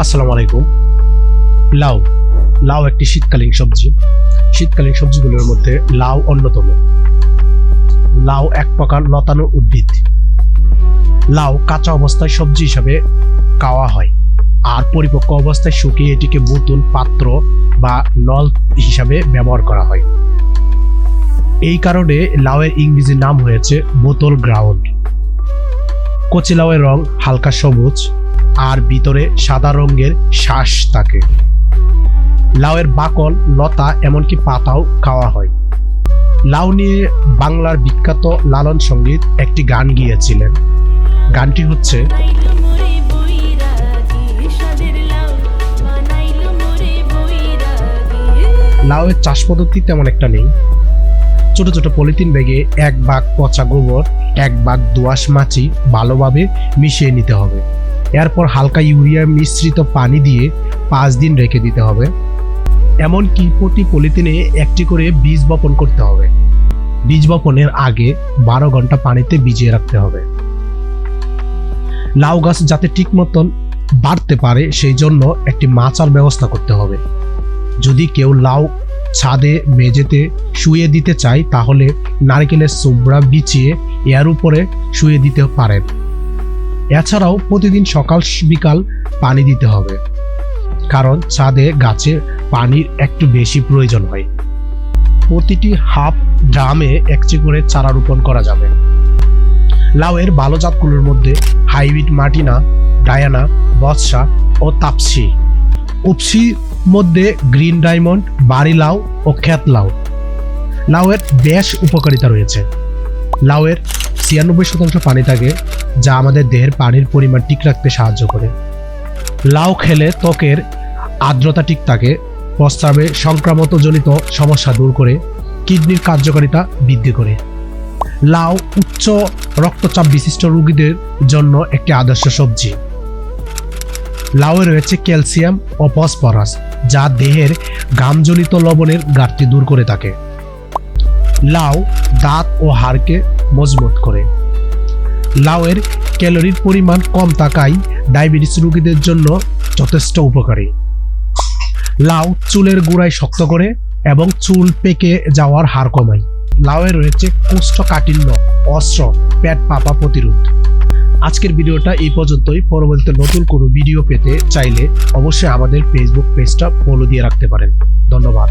আসসালামু আলাইকুম। লাউ লাউ একটি শীতকালীন সবজি। শীতকালীন সবজিগুলোর মধ্যে লাউ অন্যতম। লাউ এক প্রকার লতানো উদ্ভিদ। লাউ কাঁচা অবস্থায় সবজি হিসাবে খাওয়া হয়, আর পরিপক্ক অবস্থায় শুকিয়ে এটিকে বোতল, পাত্র বা নল হিসাবে ব্যবহার করা হয়। এই কারণে লাউয়ের ইংরেজি নাম হয়েছে বোতল গ্রাউন্ড। কচি লাউয়ের রং হালকা সবুজ, আর ভিতরে সাদা রঙের শ্বাস থাকে। লাউয়ের বাকল, লতা এমনকি পাতাও খাওয়া হয়। লাউ নিয়ে বাংলার বিখ্যাত লালন সঙ্গীত একটি গান গিয়েছিলেন। গানটি হচ্ছে, লাউয়ের চাষ পদ্ধতি তেমন একটা নেই। ছোট ছোট পলিথিন ব্যাগে 1 ভাগ পচা গোবর, 1 ভাগ দোআঁশ মাটি ভালোভাবে মিশিয়ে নিতে হবে। এরপর হালকা ইউরিয়া মিশ্রিত পানি দিয়ে 5 দিন রেখে দিতে হবে। এমনকি প্রতি পলিথিনে একটি করে বীজ বপন করতে হবে। বীজ বপনের আগে 12 ঘন্টা পানিতে ভিজিয়ে রাখতে হবে। লাউ গাছ যাতে ঠিক মতন বাড়তে পারে সেই জন্য একটি মাচার ব্যবস্থা করতে হবে। যদি কেউ লাউ ছাদে মেঝেতে শুয়ে দিতে চায় তাহলে নারকেলের চোবড়া বিছিয়ে এর উপরে শুয়ে দিতে পারেন। এছাড়াও প্রতিদিন সকাল বিকাল পানি দিতে হবে, কারণ ছাদে গাছে পানির একটু বেশি প্রয়োজন হয়। প্রতিটি হাফ ড্রামে একটি করে চারা রোপণ করা যাবে। লাউয়ের ভালো জাতগুলোর মধ্যে হাইব্রিড মার্টিনা, ডায়ানা, বৎসা ও তাপসি। উপসির মধ্যে গ্রিন ডায়মন্ড, বাড়ি লাউ ও ক্ষেত লাউ। লাউয়ের বেশ উপকারিতা রয়েছে। লাউয়ের 96% পানি থাকে, যা আমাদের দেহের পানির পরিমাণ ঠিক রাখতে সাহায্য করে। লাউ খেলে ত্বকের আর্দ্রতা ঠিক থাকে, প্রস্রাবে সংক্রামকজনিত সমস্যা দূর করে, কিডনির কার্যকারিতা বৃদ্ধি করে। লাউ উচ্চ রক্তচাপ বিশিষ্ট রোগীদের জন্য একটি আদর্শ সবজি। লাউয়ে রয়েছে ক্যালসিয়াম ও ফসফরাস, যা দেহের ঘামজনিত লবণের ঘাটতি দূর করে থাকে। লাউ দাঁত ও হাড়কে মজবুত করে। লাউয়ের ক্যালোরির পরিমাণ কম থাকায় ডায়াবেটিস রোগীদের জন্য যথেষ্ট উপকারী। লাউ চুলের গোড়ায় শক্ত করে এবং চুল পেকে যাওয়ার হার কমায়। লাউয়ে রয়েছে কোষ্ঠকাঠিন্য, অস্ত্র, পেট ফাঁপা প্রতিরোধ। আজকের ভিডিওটা এই পর্যন্তই। পরবর্তীতে নতুন কোনো ভিডিও পেতে চাইলে অবশ্যই আমাদের ফেসবুক পেজটা ফলো দিয়ে রাখতে পারেন। ধন্যবাদ।